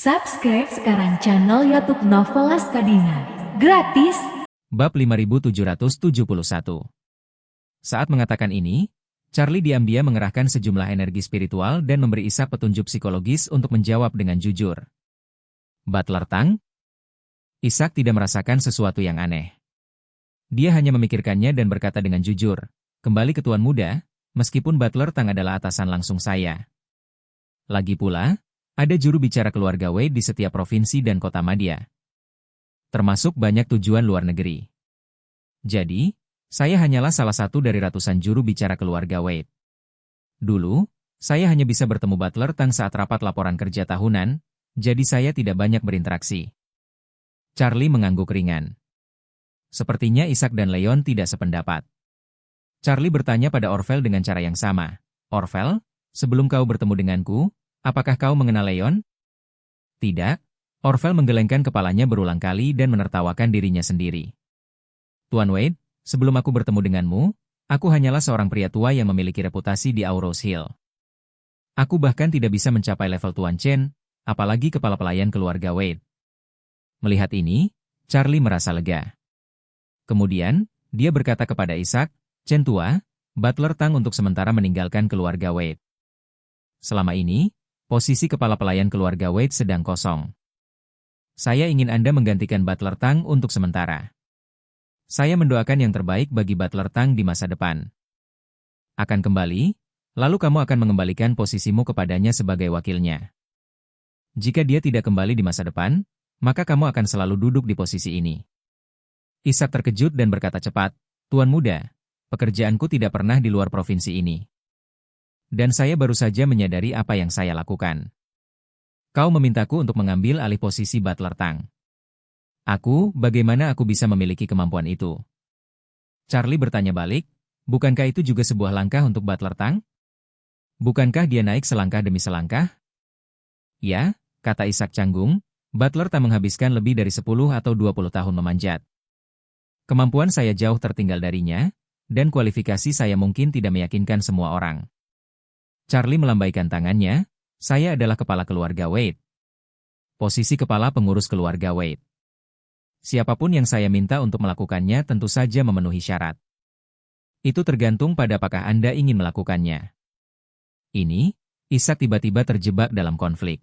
Subscribe sekarang channel YouTube Novelas Kadina. Gratis. Bab 5771. Saat mengatakan ini, Charlie diam-diam mengerahkan sejumlah energi spiritual dan memberi Ishak petunjuk psikologis untuk menjawab dengan jujur. Butler Tang? Ishak tidak merasakan sesuatu yang aneh. Dia hanya memikirkannya dan berkata dengan jujur, "Kembali ke Tuan Muda, meskipun Butler Tang adalah atasan langsung saya. Lagi pula, ada juru bicara keluarga Wade di setiap provinsi dan kota madya. Termasuk banyak tujuan luar negeri. Jadi, saya hanyalah salah satu dari ratusan juru bicara keluarga Wade. Dulu, saya hanya bisa bertemu Butler Tang saat rapat laporan kerja tahunan, jadi saya tidak banyak berinteraksi." Charlie mengangguk ringan. Sepertinya Ishak dan Leon tidak sependapat. Charlie bertanya pada Orvel dengan cara yang sama. "Orvel, sebelum kau bertemu denganku, apakah kau mengenal Leon?" "Tidak." Orvel menggelengkan kepalanya berulang kali dan menertawakan dirinya sendiri. "Tuan Wade, sebelum aku bertemu denganmu, aku hanyalah seorang pria tua yang memiliki reputasi di Aurose Hill. Aku bahkan tidak bisa mencapai level Tuan Chen, apalagi kepala pelayan keluarga Wade." Melihat ini, Charlie merasa lega. Kemudian, dia berkata kepada Ishak, "Chen tua, Butler Tang untuk sementara meninggalkan keluarga Wade. Selama ini, posisi kepala pelayan keluarga Wade sedang kosong. Saya ingin Anda menggantikan Butler Tang untuk sementara. Saya mendoakan yang terbaik bagi Butler Tang di masa depan. Akan kembali, lalu kamu akan mengembalikan posisimu kepadanya sebagai wakilnya. Jika dia tidak kembali di masa depan, maka kamu akan selalu duduk di posisi ini." Ishak terkejut dan berkata cepat, "Tuan Muda, pekerjaanku tidak pernah di luar provinsi ini. Dan saya baru saja menyadari apa yang saya lakukan. Kau memintaku untuk mengambil alih posisi Butler Tang. Bagaimana aku bisa memiliki kemampuan itu?" Charlie bertanya balik, "Bukankah itu juga sebuah langkah untuk Butler Tang? Bukankah dia naik selangkah demi selangkah?" "Ya," kata Ishak canggung, "Butler Tang menghabiskan lebih dari 10 atau 20 tahun memanjat. Kemampuan saya jauh tertinggal darinya, dan kualifikasi saya mungkin tidak meyakinkan semua orang." Charlie melambaikan tangannya, "Saya adalah kepala keluarga Wade. Posisi kepala pengurus keluarga Wade. Siapapun yang saya minta untuk melakukannya tentu saja memenuhi syarat. Itu tergantung pada apakah Anda ingin melakukannya." Ini, Ishak tiba-tiba terjebak dalam konflik.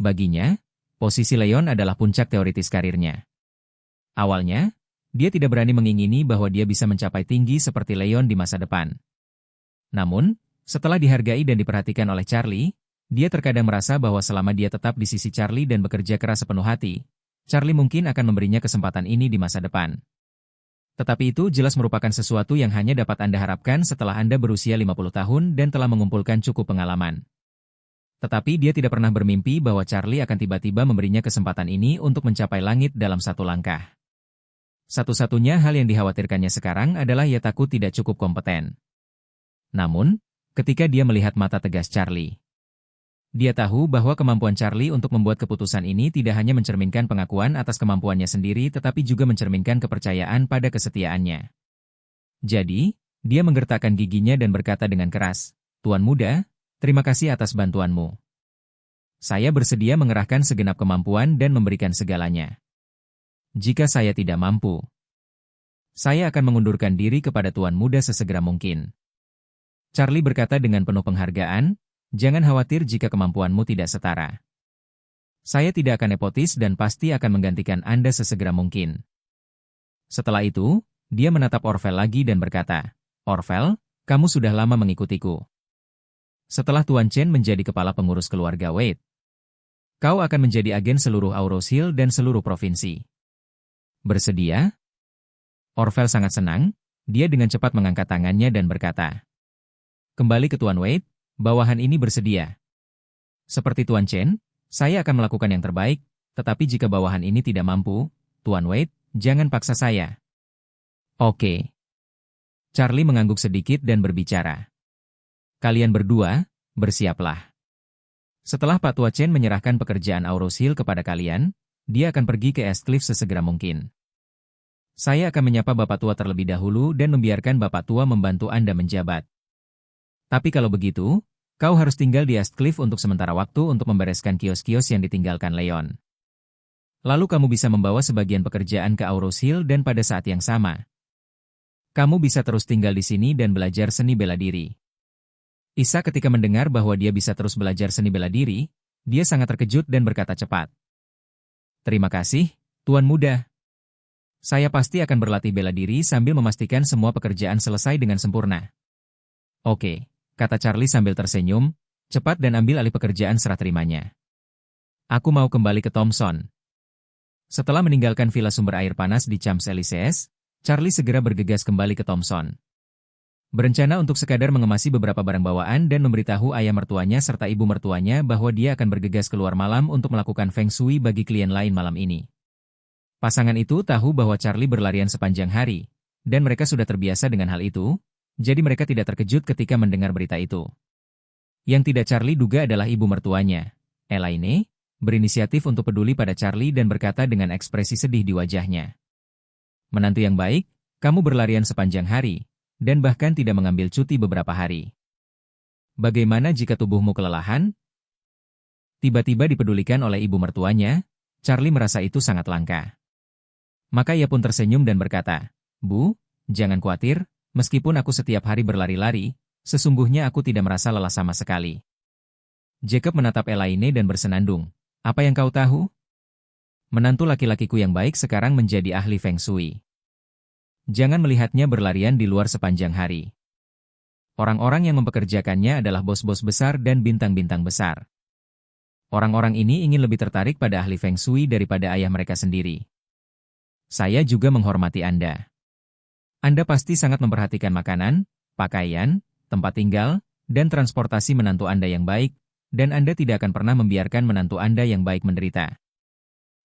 Baginya, posisi Leon adalah puncak teoritis karirnya. Awalnya, dia tidak berani mengingini bahwa dia bisa mencapai tinggi seperti Leon di masa depan. Namun, setelah dihargai dan diperhatikan oleh Charlie, dia terkadang merasa bahwa selama dia tetap di sisi Charlie dan bekerja keras sepenuh hati, Charlie mungkin akan memberinya kesempatan ini di masa depan. Tetapi itu jelas merupakan sesuatu yang hanya dapat Anda harapkan setelah Anda berusia 50 tahun dan telah mengumpulkan cukup pengalaman. Tetapi dia tidak pernah bermimpi bahwa Charlie akan tiba-tiba memberinya kesempatan ini untuk mencapai langit dalam satu langkah. Satu-satunya hal yang dikhawatirkannya sekarang adalah ia takut tidak cukup kompeten. Namun, ketika dia melihat mata tegas Charlie, dia tahu bahwa kemampuan Charlie untuk membuat keputusan ini tidak hanya mencerminkan pengakuan atas kemampuannya sendiri tetapi juga mencerminkan kepercayaan pada kesetiaannya. Jadi, dia menggertakkan giginya dan berkata dengan keras, "Tuan Muda, terima kasih atas bantuanmu. Saya bersedia mengerahkan segenap kemampuan dan memberikan segalanya. Jika saya tidak mampu, saya akan mengundurkan diri kepada Tuan Muda sesegera mungkin." Charlie berkata dengan penuh penghargaan, "Jangan khawatir jika kemampuanmu tidak setara. Saya tidak akan nepotis dan pasti akan menggantikan Anda sesegera mungkin." Setelah itu, dia menatap Orvel lagi dan berkata, "Orvel, kamu sudah lama mengikutiku. Setelah Tuan Chen menjadi kepala pengurus keluarga Wade, kau akan menjadi agen seluruh Aurose Hill dan seluruh provinsi. Bersedia?" Orvel sangat senang, dia dengan cepat mengangkat tangannya dan berkata, "Kembali ke Tuan Wade, bawahan ini bersedia. Seperti Tuan Chen, saya akan melakukan yang terbaik, tetapi jika bawahan ini tidak mampu, Tuan Wade, jangan paksa saya." "Oke." Charlie mengangguk sedikit dan berbicara, "Kalian berdua, bersiaplah. Setelah Pak Tua Chen menyerahkan pekerjaan Aurose Hill kepada kalian, dia akan pergi ke East Cliff sesegera mungkin. Saya akan menyapa Bapak Tua terlebih dahulu dan membiarkan Bapak Tua membantu Anda menjabat. Tapi kalau begitu, Kau harus tinggal di Astcliff untuk sementara waktu untuk membereskan kios-kios yang ditinggalkan Leon. Lalu kamu bisa membawa sebagian pekerjaan ke Aurous Hill dan pada saat yang sama, kamu bisa terus tinggal di sini dan belajar seni bela diri. Isa ketika mendengar bahwa dia bisa terus belajar seni bela diri, dia sangat terkejut dan berkata cepat. Terima kasih, Tuan Muda. Saya pasti akan berlatih bela diri sambil memastikan semua pekerjaan selesai dengan sempurna. Oke, kata Charlie sambil tersenyum, cepat dan ambil alih pekerjaan serah terimanya. Aku mau kembali ke Thompson. Setelah meninggalkan villa sumber air panas di Champs-Élysées, Charlie segera bergegas kembali ke Thompson. Berencana untuk sekadar mengemasi beberapa barang bawaan dan memberitahu ayah mertuanya serta ibu mertuanya bahwa dia akan bergegas keluar malam untuk melakukan feng shui bagi klien lain malam ini. Pasangan itu tahu bahwa Charlie berlarian sepanjang hari, dan mereka sudah terbiasa dengan hal itu, jadi mereka tidak terkejut ketika mendengar berita itu. Yang tidak Charlie duga adalah ibu mertuanya, Elaine, berinisiatif untuk peduli pada Charlie dan berkata dengan ekspresi sedih di wajahnya. Menantu yang baik, kamu berlarian sepanjang hari, dan bahkan tidak mengambil cuti beberapa hari. Bagaimana jika tubuhmu kelelahan? Tiba-tiba dipedulikan oleh ibu mertuanya, Charlie merasa itu sangat langka. Maka ia pun tersenyum dan berkata, Bu, jangan khawatir, meskipun aku setiap hari berlari-lari, sesungguhnya aku tidak merasa lelah sama sekali. Jacob menatap Elaine dan bersenandung. Apa yang kau tahu? Menantu laki-lakiku yang baik sekarang menjadi ahli feng shui. Jangan melihatnya berlarian di luar sepanjang hari. Orang-orang yang mempekerjakannya adalah bos-bos besar dan bintang-bintang besar. Orang-orang ini ingin lebih tertarik pada ahli feng shui daripada ayah mereka sendiri. Saya juga menghormati Anda. Anda pasti sangat memperhatikan makanan, pakaian, tempat tinggal, dan transportasi menantu Anda yang baik, dan Anda tidak akan pernah membiarkan menantu Anda yang baik menderita.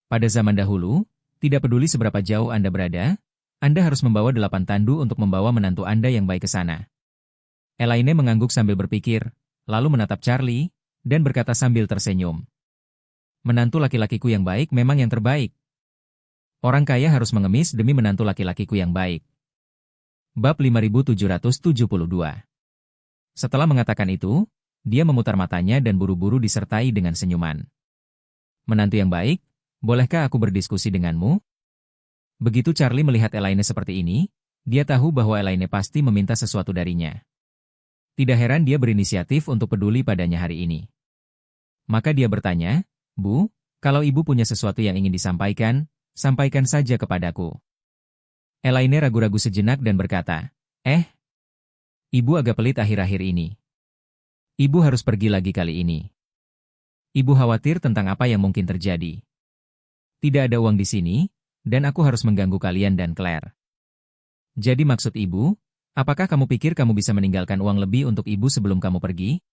Pada zaman dahulu, tidak peduli seberapa jauh Anda berada, Anda harus membawa 8 tandu untuk membawa menantu Anda yang baik ke sana. Elaine mengangguk sambil berpikir, lalu menatap Charlie, dan berkata sambil tersenyum. Menantu laki-lakiku yang baik memang yang terbaik. Orang kaya harus mengemis demi menantu laki-lakiku yang baik. Bab 5772. Setelah mengatakan itu, dia memutar matanya dan buru-buru disertai dengan senyuman. Menantu yang baik, bolehkah aku berdiskusi denganmu? Begitu Charlie melihat Elaine seperti ini, dia tahu bahwa Elaine pasti meminta sesuatu darinya. Tidak heran dia berinisiatif untuk peduli padanya hari ini. Maka dia bertanya, Bu, kalau ibu punya sesuatu yang ingin disampaikan, sampaikan saja kepadaku. Elaine ragu-ragu sejenak dan berkata, Ibu agak pelit akhir-akhir ini. Ibu harus pergi lagi kali ini. Ibu khawatir tentang apa yang mungkin terjadi. Tidak ada uang di sini, dan aku harus mengganggu kalian dan Claire. Jadi maksud ibu, apakah kamu pikir kamu bisa meninggalkan uang lebih untuk ibu sebelum kamu pergi?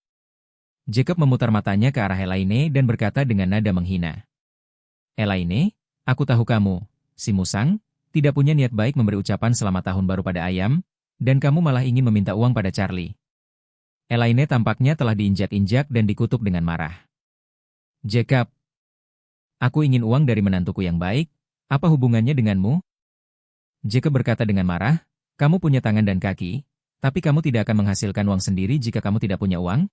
Jacob memutar matanya ke arah Elaine dan berkata dengan nada menghina. Elaine, aku tahu kamu, si musang, tidak punya niat baik memberi ucapan selamat tahun baru pada ayam, dan kamu malah ingin meminta uang pada Charlie. Elaine tampaknya telah diinjak-injak dan dikutuk dengan marah. Jacob, aku ingin uang dari menantuku yang baik, apa hubungannya denganmu? Jacob berkata dengan marah, kamu punya tangan dan kaki, tapi kamu tidak akan menghasilkan uang sendiri jika kamu tidak punya uang?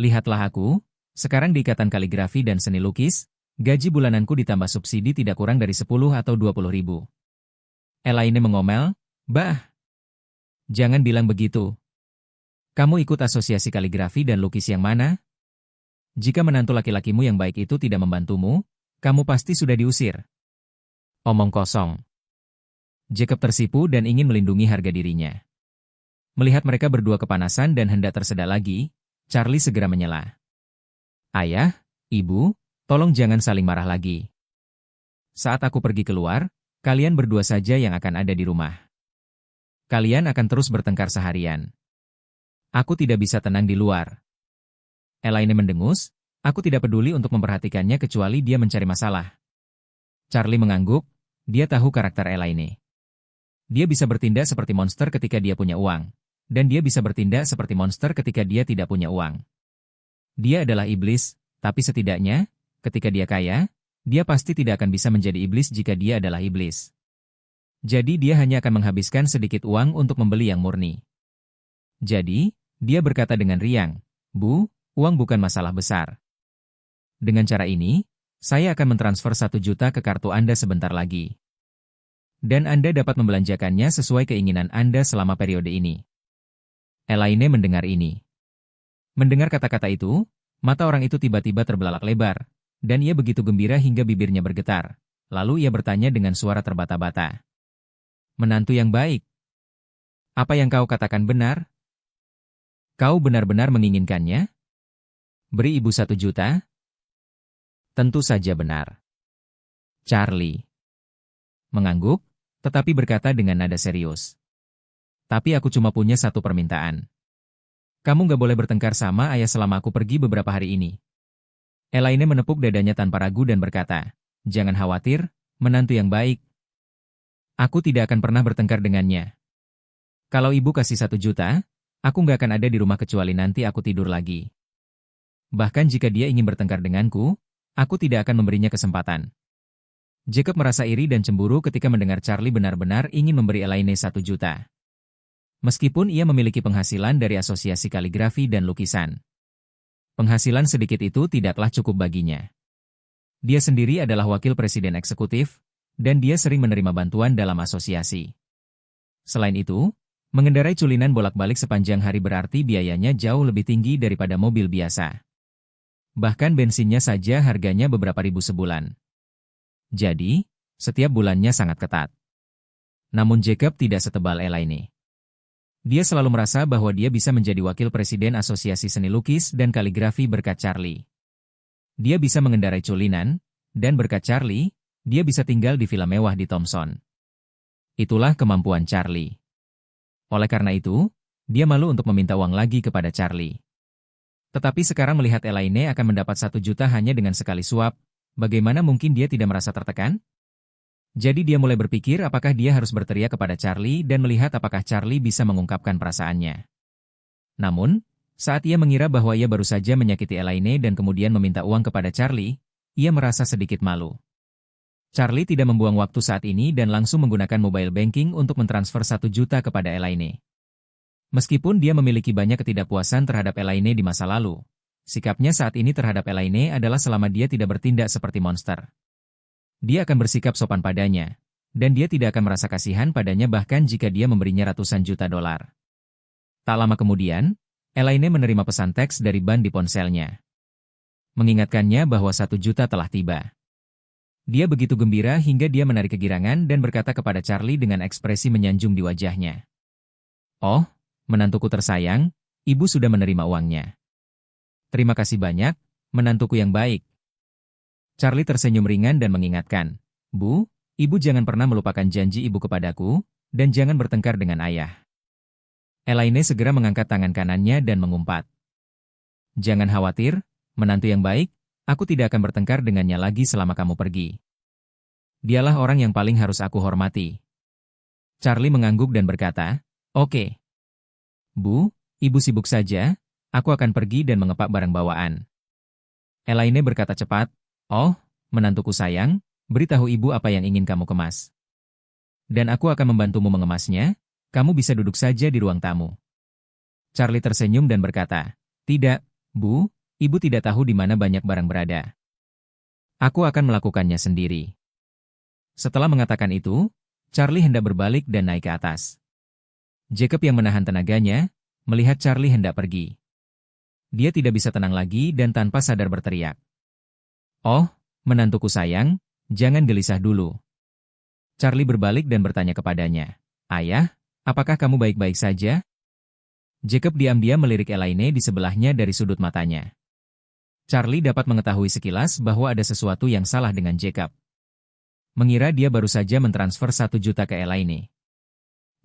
Lihatlah aku, sekarang di Ikatan Kaligrafi dan Seni Lukis, gaji bulananku ditambah subsidi tidak kurang dari 10 atau 20 ribu. Elaine mengomel, Bah, jangan bilang begitu. Kamu ikut asosiasi kaligrafi dan lukis yang mana? Jika menantu laki-lakimu yang baik itu tidak membantumu, kamu pasti sudah diusir. Omong kosong. Jacob tersipu dan ingin melindungi harga dirinya. Melihat mereka berdua kepanasan dan hendak tersedak lagi, Charlie segera menyela. Ayah, ibu, tolong jangan saling marah lagi. Saat aku pergi keluar, kalian berdua saja yang akan ada di rumah. Kalian akan terus bertengkar seharian. Aku tidak bisa tenang di luar. Elaine mendengus, aku tidak peduli untuk memperhatikannya kecuali dia mencari masalah. Charlie mengangguk, dia tahu karakter Elaine. Dia bisa bertindak seperti monster ketika dia punya uang, dan dia bisa bertindak seperti monster ketika dia tidak punya uang. Dia adalah iblis, tapi setidaknya, ketika dia kaya, dia pasti tidak akan bisa menjadi iblis jika dia adalah iblis. Jadi dia hanya akan menghabiskan sedikit uang untuk membeli yang murni. Jadi, dia berkata dengan riang, Bu, uang bukan masalah besar. Dengan cara ini, saya akan mentransfer 1 juta ke kartu Anda sebentar lagi. Dan Anda dapat membelanjakannya sesuai keinginan Anda selama periode ini. Elaine mendengar ini. Mendengar kata-kata itu, mata orang itu tiba-tiba terbelalak lebar, dan ia begitu gembira hingga bibirnya bergetar. Lalu ia bertanya dengan suara terbata-bata. Menantu yang baik. Apa yang kau katakan benar? Kau benar-benar menginginkannya? Beri ibu 1 juta? Tentu saja benar. Charlie mengangguk, tetapi berkata dengan nada serius. Tapi aku cuma punya satu permintaan. Kamu gak boleh bertengkar sama ayah selama aku pergi beberapa hari ini. Elaine menepuk dadanya tanpa ragu dan berkata, jangan khawatir, menantu yang baik. Aku tidak akan pernah bertengkar dengannya. Kalau ibu kasih 1 juta, aku gak akan ada di rumah kecuali nanti aku tidur lagi. Bahkan jika dia ingin bertengkar denganku, aku tidak akan memberinya kesempatan. Jacob merasa iri dan cemburu ketika mendengar Charlie benar-benar ingin memberi Elaine 1 juta. Meskipun ia memiliki penghasilan dari asosiasi kaligrafi dan lukisan. Penghasilan sedikit itu tidaklah cukup baginya. Dia sendiri adalah wakil presiden eksekutif, dan dia sering menerima bantuan dalam asosiasi. Selain itu, mengendarai culinan bolak-balik sepanjang hari berarti biayanya jauh lebih tinggi daripada mobil biasa. Bahkan bensinnya saja harganya beberapa ribu sebulan. Jadi, setiap bulannya sangat ketat. Namun Jacob tidak setebal Elaine. Dia selalu merasa bahwa dia bisa menjadi wakil presiden Asosiasi Seni Lukis dan Kaligrafi berkat Charlie. Dia bisa mengendarai culinan, dan berkat Charlie, dia bisa tinggal di villa mewah di Thompson. Itulah kemampuan Charlie. Oleh karena itu, dia malu untuk meminta uang lagi kepada Charlie. Tetapi sekarang melihat Elaine akan mendapat 1 juta hanya dengan sekali suap, bagaimana mungkin dia tidak merasa tertekan? Jadi dia mulai berpikir apakah dia harus berteriak kepada Charlie dan melihat apakah Charlie bisa mengungkapkan perasaannya. Namun, saat ia mengira bahwa ia baru saja menyakiti Elaine dan kemudian meminta uang kepada Charlie, ia merasa sedikit malu. Charlie tidak membuang waktu saat ini dan langsung menggunakan mobile banking untuk mentransfer 1 juta kepada Elaine. Meskipun dia memiliki banyak ketidakpuasan terhadap Elaine di masa lalu, sikapnya saat ini terhadap Elaine adalah selama dia tidak bertindak seperti monster. Dia akan bersikap sopan padanya, dan dia tidak akan merasa kasihan padanya bahkan jika dia memberinya ratusan juta dolar. Tak lama kemudian, Elaine menerima pesan teks dari ban di ponselnya. Mengingatkannya bahwa 1 juta telah tiba. Dia begitu gembira hingga dia menarik kegirangan dan berkata kepada Charlie dengan ekspresi menyanjung di wajahnya. Oh, menantuku tersayang, ibu sudah menerima uangnya. Terima kasih banyak, menantuku yang baik. Charlie tersenyum ringan dan mengingatkan, Bu, ibu jangan pernah melupakan janji ibu kepadaku, dan jangan bertengkar dengan ayah. Elaine segera mengangkat tangan kanannya dan mengumpat. Jangan khawatir, menantu yang baik, aku tidak akan bertengkar dengannya lagi selama kamu pergi. Dialah orang yang paling harus aku hormati. Charlie mengangguk dan berkata, Oke. Bu, ibu sibuk saja, aku akan pergi dan mengepak barang bawaan. Elaine berkata cepat, Oh, menantuku sayang, beritahu ibu apa yang ingin kamu kemas. Dan aku akan membantumu mengemasnya, kamu bisa duduk saja di ruang tamu. Charlie tersenyum dan berkata, Tidak, Bu, ibu tidak tahu di mana banyak barang berada. Aku akan melakukannya sendiri. Setelah mengatakan itu, Charlie hendak berbalik dan naik ke atas. Jacob yang menahan tenaganya, melihat Charlie hendak pergi. Dia tidak bisa tenang lagi dan tanpa sadar berteriak. Oh, menantuku sayang, jangan gelisah dulu. Charlie berbalik dan bertanya kepadanya, Ayah, apakah kamu baik-baik saja? Jacob diam-diam melirik Elaine di sebelahnya dari sudut matanya. Charlie dapat mengetahui sekilas bahwa ada sesuatu yang salah dengan Jacob. Mengira dia baru saja mentransfer 1 juta ke Elaine.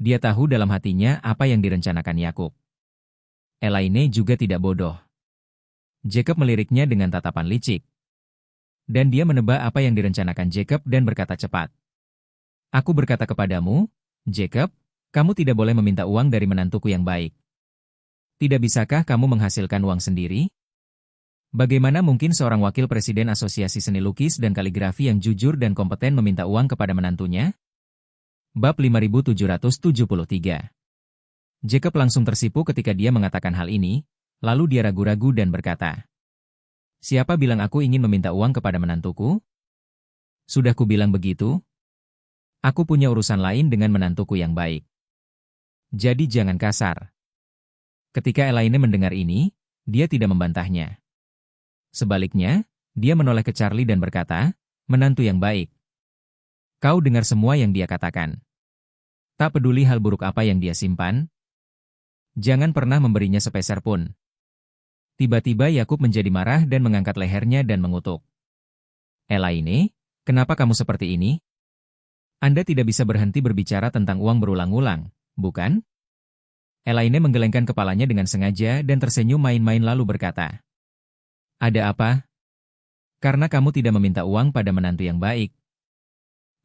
Dia tahu dalam hatinya apa yang direncanakan Yakub. Elaine juga tidak bodoh. Jacob meliriknya dengan tatapan licik. Dan dia menebak apa yang direncanakan Jacob dan berkata cepat. Aku berkata kepadamu, Jacob, kamu tidak boleh meminta uang dari menantuku yang baik. Tidak bisakah kamu menghasilkan uang sendiri? Bagaimana mungkin seorang wakil presiden Asosiasi Seni Lukis dan Kaligrafi yang jujur dan kompeten meminta uang kepada menantunya? Bab 5773. Jacob langsung tersipu ketika dia mengatakan hal ini, Lalu dia ragu-ragu dan berkata, "Siapa bilang aku ingin meminta uang kepada menantuku? Sudah kubilang begitu? Aku punya urusan lain dengan menantuku yang baik. Jadi jangan kasar." Ketika Elaine mendengar ini, dia tidak membantahnya. Sebaliknya, dia menoleh ke Charlie dan berkata, "Menantu yang baik. Kau dengar semua yang dia katakan. Tak peduli hal buruk apa yang dia simpan, jangan pernah memberinya sepeser pun." Tiba-tiba Yakub menjadi marah dan mengangkat lehernya dan mengutuk. "Elaine, kenapa kamu seperti ini? Anda tidak bisa berhenti berbicara tentang uang berulang-ulang, bukan?" Elaine menggelengkan kepalanya dengan sengaja dan tersenyum main-main lalu berkata, "Ada apa? Karena kamu tidak meminta uang pada menantu yang baik.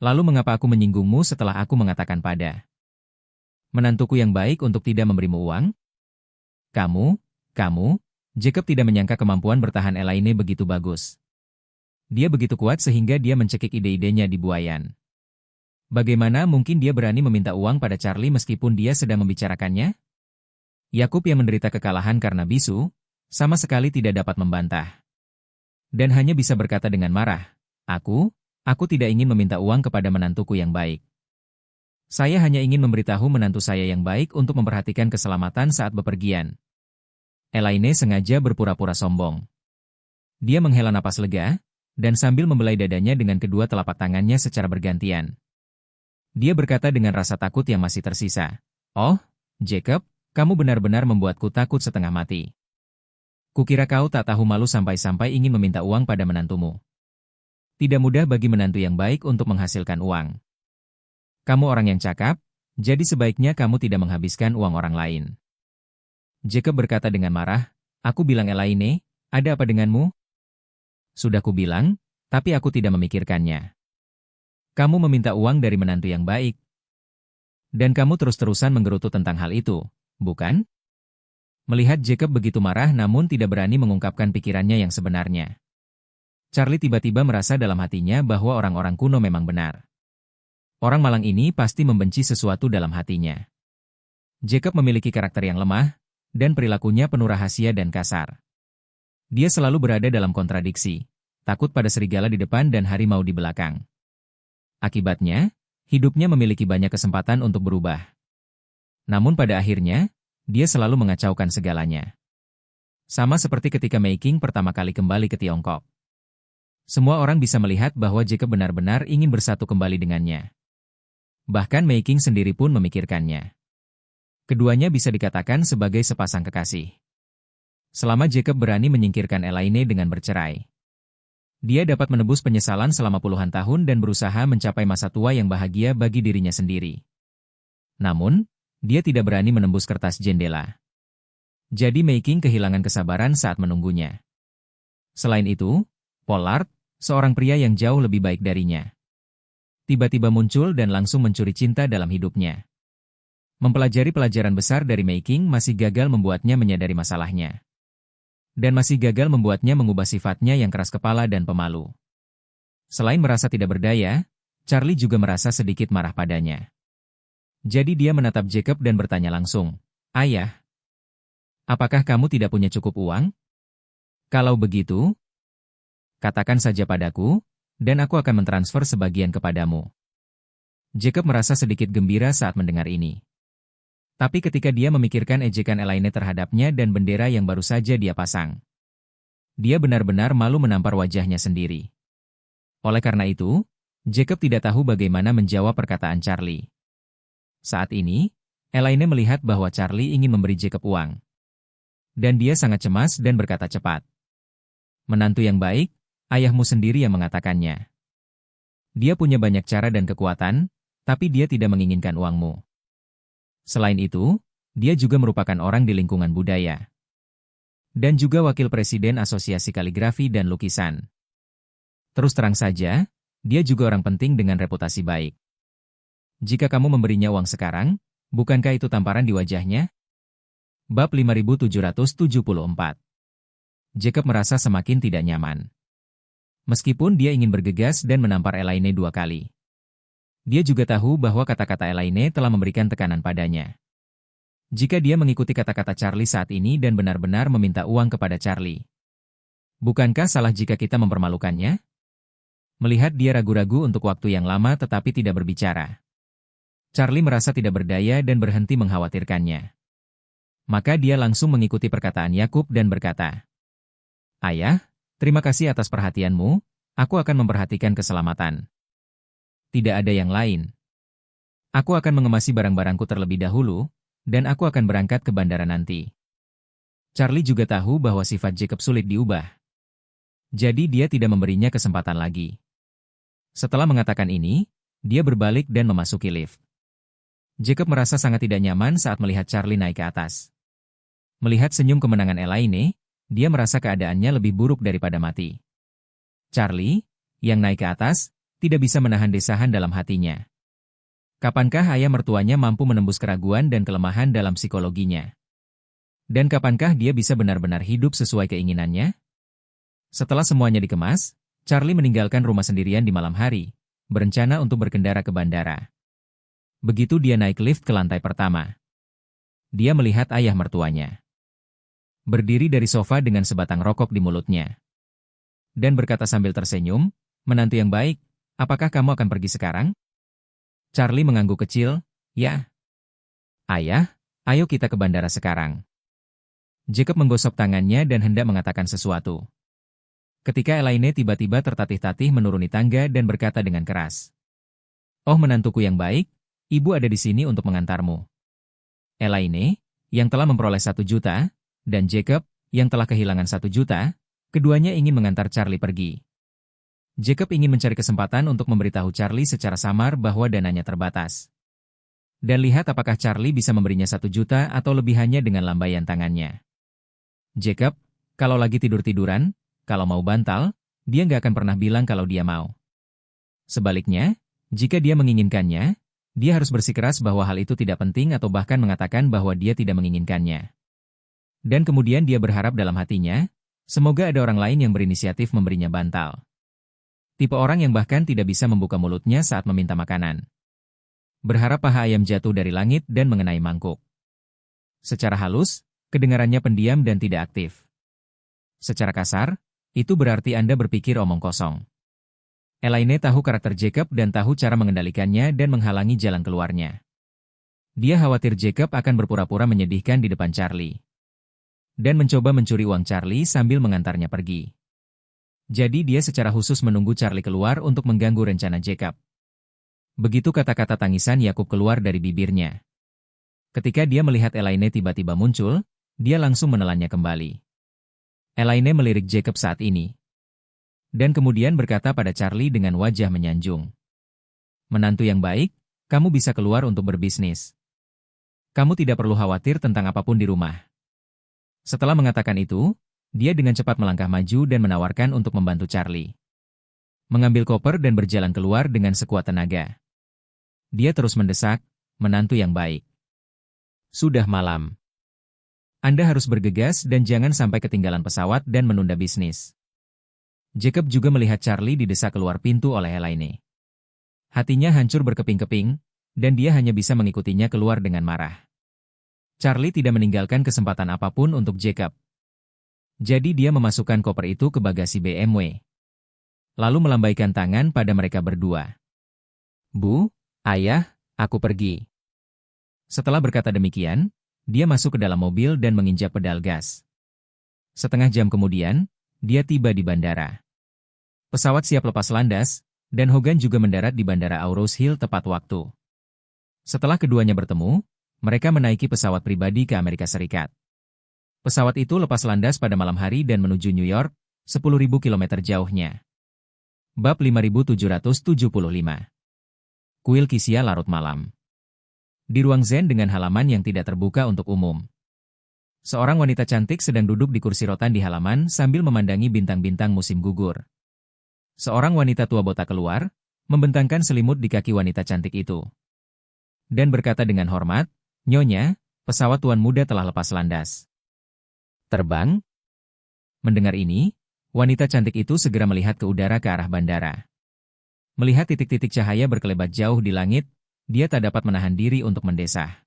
Lalu mengapa aku menyinggungmu setelah aku mengatakan pada menantuku yang baik untuk tidak memberimu uang? Kamu, Jacob tidak menyangka kemampuan bertahan Elaine begitu bagus. Dia begitu kuat sehingga dia mencekik ide-idenya di buayan. Bagaimana mungkin dia berani meminta uang pada Charlie meskipun dia sedang membicarakannya? Yakub yang menderita kekalahan karena bisu, sama sekali tidak dapat membantah. Dan hanya bisa berkata dengan marah, Aku tidak ingin meminta uang kepada menantuku yang baik. Saya hanya ingin memberitahu menantu saya yang baik untuk memperhatikan keselamatan saat bepergian." Elaine sengaja berpura-pura sombong. Dia menghela napas lega, dan sambil membelai dadanya dengan kedua telapak tangannya secara bergantian. Dia berkata dengan rasa takut yang masih tersisa, "Oh, Jacob, kamu benar-benar membuatku takut setengah mati. Kukira kau tak tahu malu sampai-sampai ingin meminta uang pada menantumu. Tidak mudah bagi menantu yang baik untuk menghasilkan uang. Kamu orang yang cakap, jadi sebaiknya kamu tidak menghabiskan uang orang lain." Jacob berkata dengan marah, "Aku bilang Elaine, ada apa denganmu? Sudah kubilang, tapi aku tidak memikirkannya. Kamu meminta uang dari menantu yang baik. Dan kamu terus-terusan menggerutu tentang hal itu, bukan?" Melihat Jacob begitu marah namun tidak berani mengungkapkan pikirannya yang sebenarnya, Charlie tiba-tiba merasa dalam hatinya bahwa orang-orang kuno memang benar. Orang malang ini pasti membenci sesuatu dalam hatinya. Jacob memiliki karakter yang lemah, dan perilakunya penuh rahasia dan kasar. Dia selalu berada dalam kontradiksi, takut pada serigala di depan dan harimau di belakang. Akibatnya, hidupnya memiliki banyak kesempatan untuk berubah. Namun pada akhirnya, dia selalu mengacaukan segalanya. Sama seperti ketika Mei Qing pertama kali kembali ke Tiongkok. Semua orang bisa melihat bahwa Jacob benar-benar ingin bersatu kembali dengannya. Bahkan Mei Qing sendiri pun memikirkannya. Keduanya bisa dikatakan sebagai sepasang kekasih. Selama Jacob berani menyingkirkan Elaine dengan bercerai, dia dapat menebus penyesalan selama puluhan tahun dan berusaha mencapai masa tua yang bahagia bagi dirinya sendiri. Namun, dia tidak berani menembus kertas jendela. Jadi Mei Qing kehilangan kesabaran saat menunggunya. Selain itu, Pollard, seorang pria yang jauh lebih baik darinya, tiba-tiba muncul dan langsung mencuri cinta dalam hidupnya. Mempelajari pelajaran besar dari Mei Qing masih gagal membuatnya menyadari masalahnya. Dan masih gagal membuatnya mengubah sifatnya yang keras kepala dan pemalu. Selain merasa tidak berdaya, Charlie juga merasa sedikit marah padanya. Jadi dia menatap Jacob dan bertanya langsung, "Ayah, apakah kamu tidak punya cukup uang? Kalau begitu, katakan saja padaku, dan aku akan mentransfer sebagian kepadamu." Jacob merasa sedikit gembira saat mendengar ini. Tapi ketika dia memikirkan ejekan Elaine terhadapnya dan bendera yang baru saja dia pasang, dia benar-benar malu menampar wajahnya sendiri. Oleh karena itu, Jacob tidak tahu bagaimana menjawab perkataan Charlie. Saat ini, Elaine melihat bahwa Charlie ingin memberi Jacob uang. Dan dia sangat cemas dan berkata cepat, "Menantu yang baik, ayahmu sendiri yang mengatakannya. Dia punya banyak cara dan kekuatan, tapi dia tidak menginginkan uangmu. Selain itu, dia juga merupakan orang di lingkungan budaya. Dan juga wakil presiden Asosiasi Kaligrafi dan Lukisan. Terus terang saja, dia juga orang penting dengan reputasi baik. Jika kamu memberinya uang sekarang, bukankah itu tamparan di wajahnya?" Bab 5774. Jacob merasa semakin tidak nyaman. Meskipun dia ingin bergegas dan menampar Elaine 2 kali. Dia juga tahu bahwa kata-kata Elaine telah memberikan tekanan padanya. jika dia mengikuti kata-kata Charlie saat ini dan benar-benar meminta uang kepada Charlie. Bukankah salah jika kita mempermalukannya? Melihat dia ragu-ragu untuk waktu yang lama tetapi tidak berbicara, Charlie merasa tidak berdaya dan berhenti mengkhawatirkannya. Maka dia langsung mengikuti perkataan Yakub dan berkata, "Ayah, terima kasih atas perhatianmu, aku akan memperhatikan keselamatan. Tidak ada yang lain. Aku akan mengemasi barang-barangku terlebih dahulu, dan aku akan berangkat ke bandara nanti." Charlie juga tahu bahwa sifat Jacob sulit diubah. Jadi dia tidak memberinya kesempatan lagi. Setelah mengatakan ini, dia berbalik dan memasuki lift. Jacob merasa sangat tidak nyaman saat melihat Charlie naik ke atas. Melihat senyum kemenangan Elaine, dia merasa keadaannya lebih buruk daripada mati. Charlie, yang naik ke atas, tidak bisa menahan desahan dalam hatinya. Kapankah ayah mertuanya mampu menembus keraguan dan kelemahan dalam psikologinya? Dan kapankah dia bisa benar-benar hidup sesuai keinginannya? Setelah semuanya dikemas, Charlie meninggalkan rumah sendirian di malam hari, berencana untuk berkendara ke bandara. Begitu dia naik lift ke lantai pertama, dia melihat ayah mertuanya berdiri dari sofa dengan sebatang rokok di mulutnya, dan berkata sambil tersenyum, "Menantu yang baik, apakah kamu akan pergi sekarang?" Charlie mengangguk kecil, "Ya. Ayah, ayo kita ke bandara sekarang." Jacob menggosok tangannya dan hendak mengatakan sesuatu, ketika Elaine tiba-tiba tertatih-tatih menuruni tangga dan berkata dengan keras, "Oh menantuku yang baik, ibu ada di sini untuk mengantarmu." Elaine, yang telah memperoleh 1 juta, dan Jacob, yang telah kehilangan 1 juta, keduanya ingin mengantar Charlie pergi. Jacob ingin mencari kesempatan untuk memberitahu Charlie secara samar bahwa dananya terbatas. Dan lihat apakah Charlie bisa memberinya 1 juta atau lebihannya dengan lambaian tangannya. Jacob, kalau lagi tidur-tiduran, kalau mau bantal, dia nggak akan pernah bilang kalau dia mau. Sebaliknya, jika dia menginginkannya, dia harus bersikeras bahwa hal itu tidak penting atau bahkan mengatakan bahwa dia tidak menginginkannya. Dan kemudian dia berharap dalam hatinya, semoga ada orang lain yang berinisiatif memberinya bantal. Tipe orang yang bahkan tidak bisa membuka mulutnya saat meminta makanan. Berharap paha ayam jatuh dari langit dan mengenai mangkuk. Secara halus, kedengarannya pendiam dan tidak aktif. Secara kasar, itu berarti Anda berpikir omong kosong. Elaine tahu karakter Jacob dan tahu cara mengendalikannya dan menghalangi jalan keluarnya. Dia khawatir Jacob akan berpura-pura menyedihkan di depan Charlie. Dan mencoba mencuri uang Charlie sambil mengantarnya pergi. Jadi dia secara khusus menunggu Charlie keluar untuk mengganggu rencana Jacob. Begitu kata-kata tangisan Yakub keluar dari bibirnya. Ketika dia melihat Elaine tiba-tiba muncul, dia langsung menelannya kembali. Elaine melirik Jacob saat ini. Dan kemudian berkata pada Charlie dengan wajah menyanjung. "Menantu yang baik, kamu bisa keluar untuk berbisnis. Kamu tidak perlu khawatir tentang apapun di rumah." Setelah mengatakan itu, dia dengan cepat melangkah maju dan menawarkan untuk membantu Charlie mengambil koper dan berjalan keluar dengan sekuat tenaga. Dia terus mendesak, "Menantu yang baik. Sudah malam. Anda harus bergegas dan jangan sampai ketinggalan pesawat dan menunda bisnis." Jacob juga melihat Charlie didesak keluar pintu oleh Elaine. Hatinya hancur berkeping-keping, dan dia hanya bisa mengikutinya keluar dengan marah. Charlie tidak meninggalkan kesempatan apapun untuk Jacob. Jadi dia memasukkan koper itu ke bagasi BMW. Lalu melambaikan tangan pada mereka berdua. "Bu, ayah, aku pergi." Setelah berkata demikian, dia masuk ke dalam mobil dan menginjak pedal gas. Setengah jam kemudian, dia tiba di bandara. Pesawat siap lepas landas, dan Hogan juga mendarat di Bandara Aurous Hill tepat waktu. Setelah keduanya bertemu, mereka menaiki pesawat pribadi ke Amerika Serikat. Pesawat itu lepas landas pada malam hari dan menuju New York, 10.000 km jauhnya. Bab 5775. Kuil Kisia larut malam. Di ruang Zen dengan halaman yang tidak terbuka untuk umum. Seorang wanita cantik sedang duduk di kursi rotan di halaman sambil memandangi bintang-bintang musim gugur. Seorang wanita tua botak keluar, membentangkan selimut di kaki wanita cantik itu. Dan berkata dengan hormat, "Nyonya, pesawat tuan muda telah lepas landas." "Terbang?" Mendengar ini, wanita cantik itu segera melihat ke udara ke arah bandara. Melihat titik-titik cahaya berkelebat jauh di langit, dia tak dapat menahan diri untuk mendesah.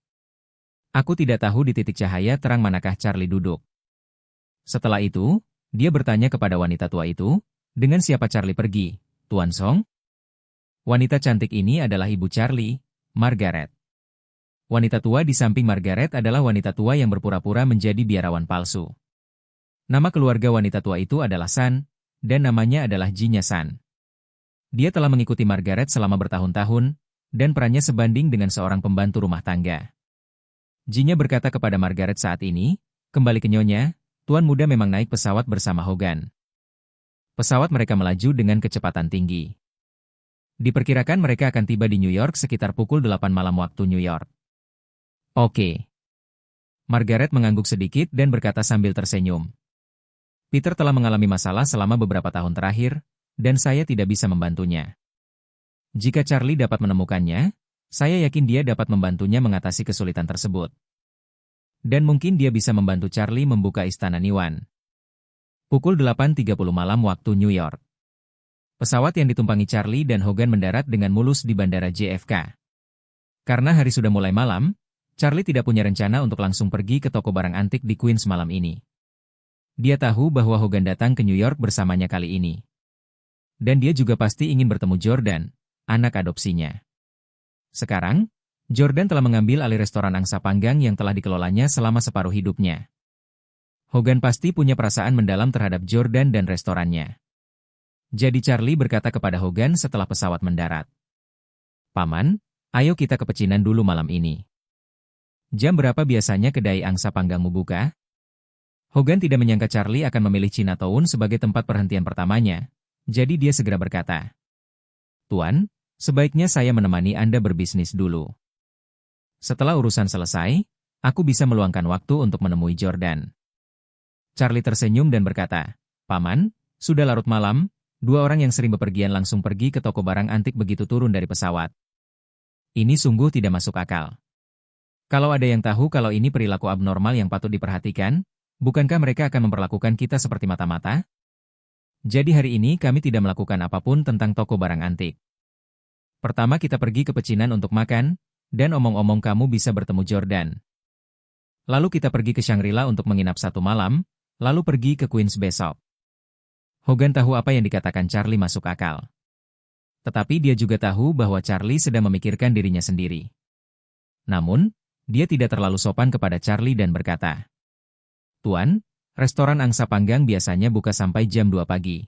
Aku tidak tahu di titik cahaya terang manakah Charlie duduk. Setelah itu, dia bertanya kepada wanita tua itu, dengan siapa Charlie pergi, Tuan Song? Wanita cantik ini adalah ibu Charlie, Margaret. Wanita tua di samping Margaret adalah wanita tua yang berpura-pura menjadi biarawan palsu. Nama keluarga wanita tua itu adalah San, dan namanya adalah Jinya San. Dia telah mengikuti Margaret selama bertahun-tahun, dan perannya sebanding dengan seorang pembantu rumah tangga. Jinya berkata kepada Margaret saat ini, kembali ke Nyonya, Tuan muda memang naik pesawat bersama Hogan. Pesawat mereka melaju dengan kecepatan tinggi. Diperkirakan mereka akan tiba di New York sekitar pukul 8 malam waktu New York. Oke. Margaret mengangguk sedikit dan berkata sambil tersenyum. Peter telah mengalami masalah selama beberapa tahun terakhir, dan saya tidak bisa membantunya. Jika Charlie dapat menemukannya, saya yakin dia dapat membantunya mengatasi kesulitan tersebut. Dan mungkin dia bisa membantu Charlie membuka istana Niwan. Pukul 8.30 malam waktu New York. Pesawat yang ditumpangi Charlie dan Hogan mendarat dengan mulus di bandara JFK. Karena hari sudah mulai malam, Charlie tidak punya rencana untuk langsung pergi ke toko barang antik di Queens malam ini. Dia tahu bahwa Hogan datang ke New York bersamanya kali ini. Dan dia juga pasti ingin bertemu Jordan, anak adopsinya. Sekarang, Jordan telah mengambil alih restoran angsa panggang yang telah dikelolanya selama separuh hidupnya. Hogan pasti punya perasaan mendalam terhadap Jordan dan restorannya. Jadi Charlie berkata kepada Hogan setelah pesawat mendarat. Paman, ayo kita ke pecinan dulu malam ini. Jam berapa biasanya kedai angsa panggangmu buka? Hogan tidak menyangka Charlie akan memilih Chinatown sebagai tempat perhentian pertamanya, jadi dia segera berkata, Tuan, sebaiknya saya menemani Anda berbisnis dulu. Setelah urusan selesai, aku bisa meluangkan waktu untuk menemui Jordan. Charlie tersenyum dan berkata, Paman, sudah larut malam, dua orang yang sering bepergian langsung pergi ke toko barang antik begitu turun dari pesawat. Ini sungguh tidak masuk akal. Kalau ada yang tahu kalau ini perilaku abnormal yang patut diperhatikan, bukankah mereka akan memperlakukan kita seperti mata-mata? Jadi hari ini kami tidak melakukan apapun tentang toko barang antik. Pertama kita pergi ke pecinan untuk makan, dan omong-omong kamu bisa bertemu Jordan. Lalu kita pergi ke Shangri-La untuk menginap satu malam, lalu pergi ke Queens besok. Hogan tahu apa yang dikatakan Charlie masuk akal. Tetapi dia juga tahu bahwa Charlie sedang memikirkan dirinya sendiri. Namun, dia tidak terlalu sopan kepada Charlie dan berkata, Tuan, restoran angsa panggang biasanya buka sampai jam 2 pagi.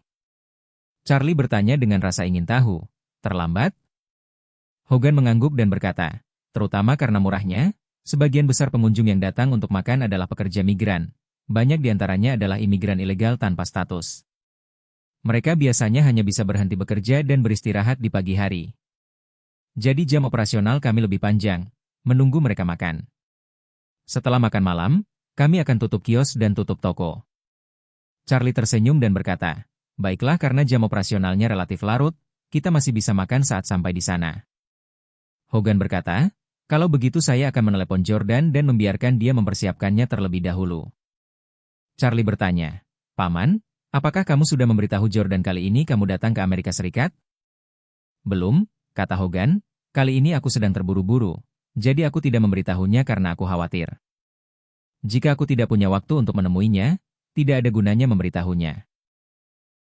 Charlie bertanya dengan rasa ingin tahu, terlambat? Hogan mengangguk dan berkata, terutama karena murahnya, sebagian besar pengunjung yang datang untuk makan adalah pekerja migran. Banyak di antaranya adalah imigran ilegal tanpa status. Mereka biasanya hanya bisa berhenti bekerja dan beristirahat di pagi hari. Jadi jam operasional kami lebih panjang, menunggu mereka makan. Setelah makan malam, kami akan tutup kios dan tutup toko. Charlie tersenyum dan berkata, baiklah karena jam operasionalnya relatif larut, kita masih bisa makan saat sampai di sana. Hogan berkata, kalau begitu saya akan menelepon Jordan dan membiarkan dia mempersiapkannya terlebih dahulu. Charlie bertanya, Paman, apakah kamu sudah memberitahu Jordan kali ini kamu datang ke Amerika Serikat? Belum, kata Hogan, kali ini aku sedang terburu-buru, jadi aku tidak memberitahunya karena aku khawatir. Jika aku tidak punya waktu untuk menemuinya, tidak ada gunanya memberitahunya.